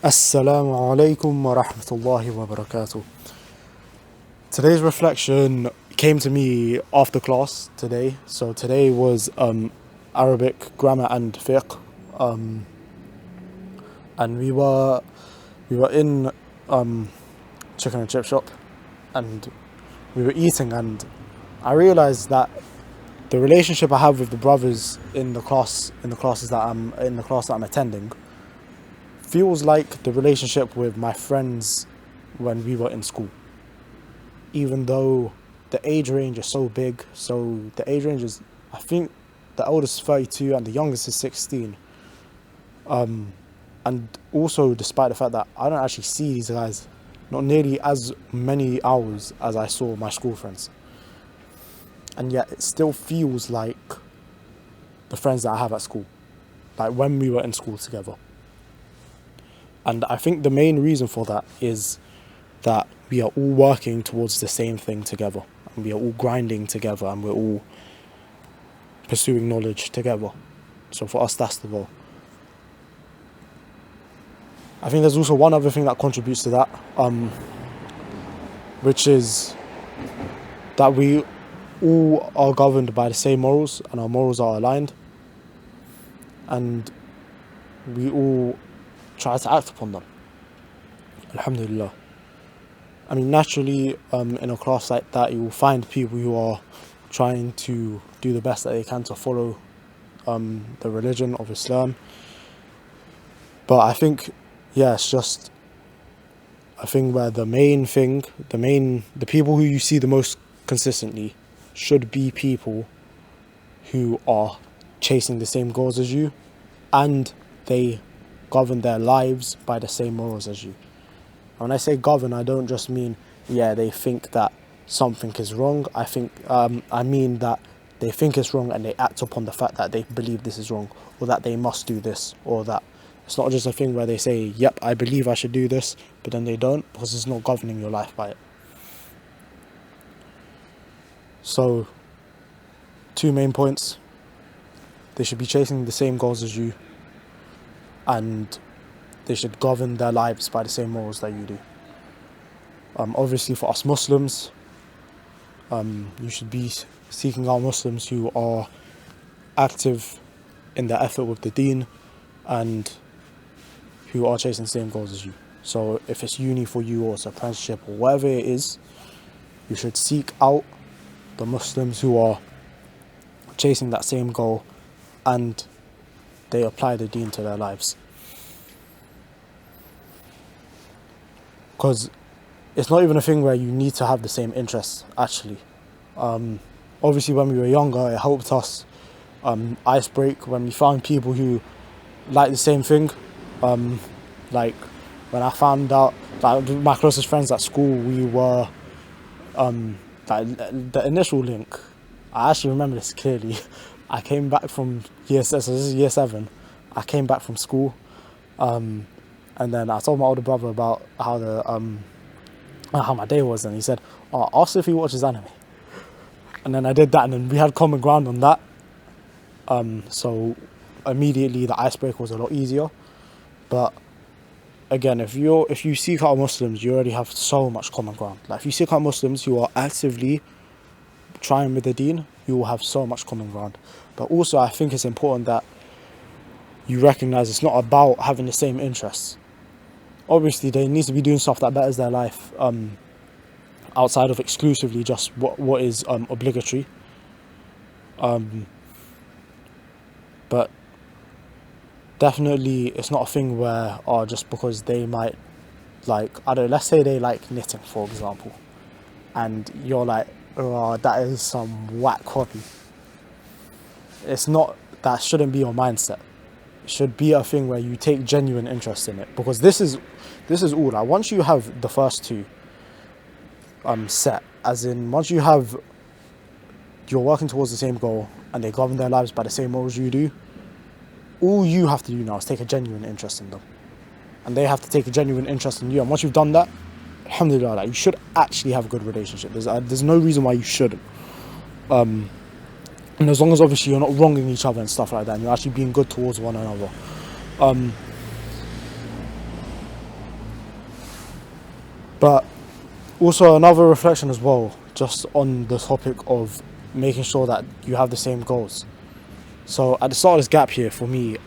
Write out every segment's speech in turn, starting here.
Assalamu alaikum wa rahmatullahi wa barakatuh. Today's reflection came to me after class today. So today was Arabic grammar and fiqh, and we were in chicken and chip shop, and we were eating, and I realized that the relationship I have with the brothers in the class that I'm attending feels like the relationship with my friends when we were in school. Even though the age range is so big, so the age range is, I think the oldest is 32 and the youngest is 16. And also, despite the fact that I don't actually see these guys not nearly as many hours as I saw my school friends. And yet it still feels like the friends that I have at school, like when we were in school together. And I think the main reason for that is that we are all working towards the same thing together. And we are all grinding together, and we're all pursuing knowledge together. So for us, that's the goal. I think there's also one other thing that contributes to that, which is that we all are governed by the same morals, and our morals are aligned. And we all try to act upon them. Alhamdulillah. I mean, naturally, in a class like that, you will find people who are trying to do the best that they can to follow the religion of Islam. But I think, it's just a thing where the people who you see the most consistently should be people who are chasing the same goals as you, and they govern their lives by the same morals as you. And when I say govern, I don't just mean they think that something is wrong. I mean that they think it's wrong and they act upon the fact that they believe this is wrong, or that they must do this, or that it's not just a thing where they say, yep, I believe I should do this, but then they don't, because it's not governing your life by it. So, 2 main points. They should be chasing the same goals as you, and they should govern their lives by the same morals that you do. Obviously, for us Muslims, you should be seeking out Muslims who are active in their effort with the deen and who are chasing the same goals as you. So if it's uni for you, or it's apprenticeship, or whatever it is, you should seek out the Muslims who are chasing that same goal and they apply the deen to their lives. Because it's not even a thing where you need to have the same interests, actually. Obviously, when we were younger, it helped us ice break when we found people who like the same thing. Like when I found out, like my closest friends at school, we were like the initial link. I actually remember this clearly. I came back from year 7. I came back from school, and then I told my older brother about how my day was, and he said, ask if he watches anime. And then I did that, and then we had common ground on that. So immediately the icebreaker was a lot easier. But again, if you seek out Muslims, you already have so much common ground. Like if you seek out Muslims who are actively trying with the deen, you will have so much common ground. But also, I think it's important that you recognize it's not about having the same interests. Obviously, they need to be doing stuff that betters their life, outside of exclusively just what is obligatory. But definitely, it's not a thing where, just because they might let's say they like knitting, for example, and you're like, that is some whack hobby. It's not, that shouldn't be your mindset. It should be a thing where you take genuine interest in it, because this is all. Like once you have the first 2 set, as in once you're working towards the same goal and they govern their lives by the same morals you do, all you have to do now is take a genuine interest in them, and they have to take a genuine interest in you. And once you've done that, alhamdulillah, you should actually have a good relationship. There's no reason why you shouldn't. And as long as obviously you're not wronging each other and stuff like that, and you're actually being good towards one another. But also another reflection as well, just on the topic of making sure that you have the same goals. So at the start of this gap year, for me,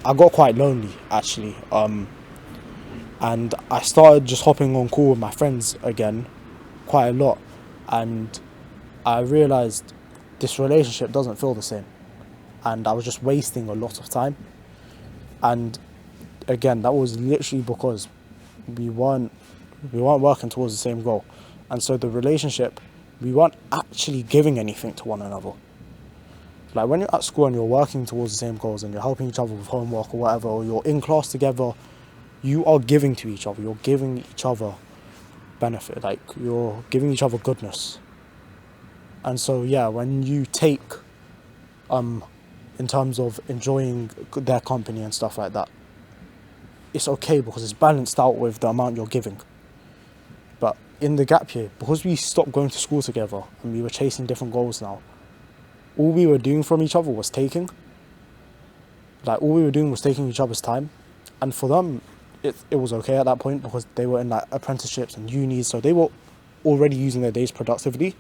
I got quite lonely actually, and I started just hopping on call with my friends again, quite a lot, and I realised this relationship doesn't feel the same, and I was just wasting a lot of time. And again, that was literally because we weren't we weren't working towards the same goal, and so the relationship, we weren't actually giving anything to one another. Like when you're at school and you're working towards the same goals and you're helping each other with homework or whatever, or you're in class together, you are giving to each other. You're giving each other benefit. Like you're giving each other goodness. And so yeah, when you take, in terms of enjoying their company and stuff like that, it's okay because it's balanced out with the amount you're giving. But in the gap year, because we stopped going to school together and we were chasing different goals now, all we were doing from each other was taking. Like all we were doing was taking each other's time. And for them, it was okay at that point because they were in like apprenticeships and unis, so they were already using their days productively.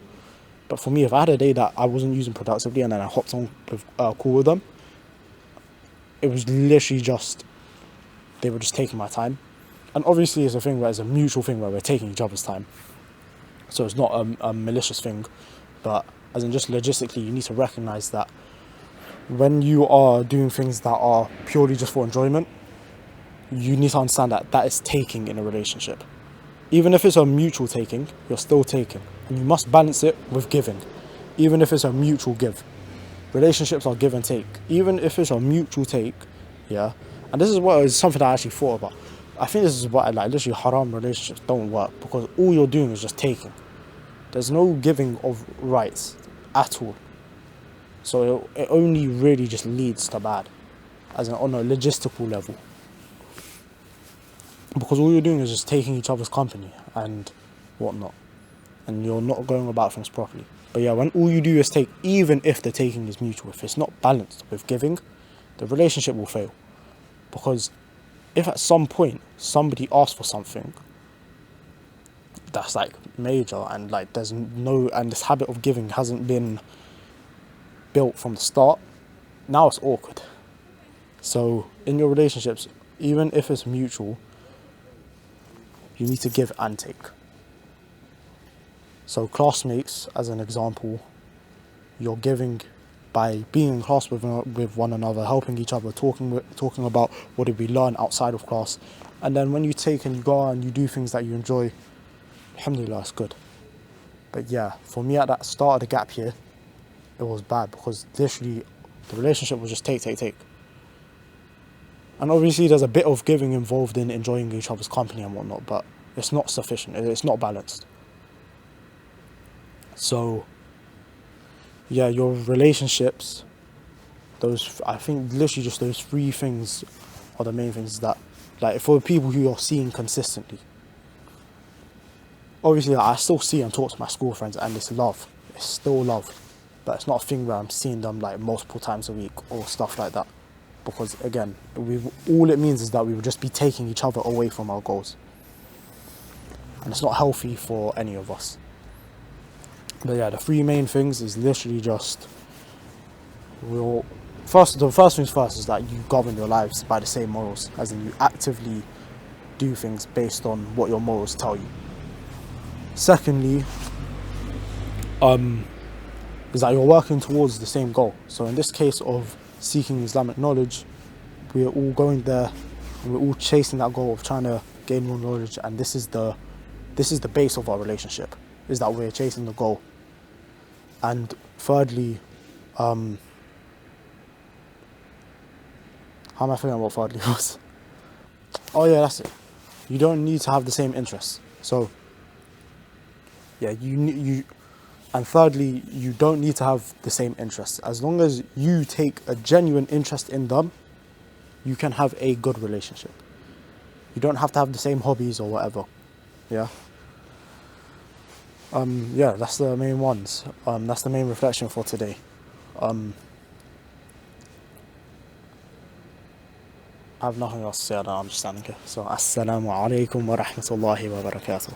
But for me, if I had a day that I wasn't using productively and then I hopped on with call with them, it was literally just, they were just taking my time. And obviously it's a thing where it's a mutual thing where we're taking each other's time. So it's not a malicious thing, but as in just logistically, you need to recognize that when you are doing things that are purely just for enjoyment, you need to understand that that is taking in a relationship. Even if it's a mutual taking, you're still taking. And you must balance it with giving. Even if it's a mutual give. Relationships are give and take. Even if it's a mutual take, yeah. And this is what is something I actually thought about. I think this is what I like. Literally, haram relationships don't work because all you're doing is just taking. There's no giving of rights at all. So it only really just leads to bad, as in on a logistical level. Because all you're doing is just taking each other's company and whatnot, and you're not going about things properly. But yeah, when all you do is take, even if the taking is mutual, if it's not balanced with giving, the relationship will fail. Because if at some point somebody asks for something that's like major and like and this habit of giving hasn't been built from the start, now it's awkward. So in your relationships, even if it's mutual, you need to give and take. So classmates, as an example, you're giving by being in class with one another, helping each other, talking about what did we learn outside of class. And then when you take and you go out and you do things that you enjoy, alhamdulillah, it's good. But yeah, for me at that start of the gap year, it was bad because literally the relationship was just take. And obviously there's a bit of giving involved in enjoying each other's company and whatnot, but it's not sufficient, it's not balanced. So yeah, your relationships, I think literally just those three things are the main things that, like, for the people who you're seeing consistently. Obviously, like, I still see and talk to my school friends and it's love. It's still love. But it's not a thing where I'm seeing them like multiple times a week or stuff like that. Because again, all it means is that we would just be taking each other away from our goals. And it's not healthy for any of us. But yeah, the three main things is literally just, the first things first is that you govern your lives by the same morals, as in you actively do things based on what your morals tell you. Secondly, is that you're working towards the same goal. So in this case of seeking Islamic knowledge, we're all going there and we're all chasing that goal of trying to gain more knowledge, and this is the base of our relationship, is that we're chasing the goal. And thirdly, how am I forgetting what thirdly was? Oh yeah, that's it. You don't need to have the same interests. So yeah, and thirdly, you don't need to have the same interests. As long as you take a genuine interest in them, you can have a good relationship. You don't have to have the same hobbies or whatever. Yeah. Yeah, that's the main ones. That's the main reflection for today. I have nothing else to say. I don't understand. Okay, so assalamu alaikum wa rahmatullahi wa barakatuh.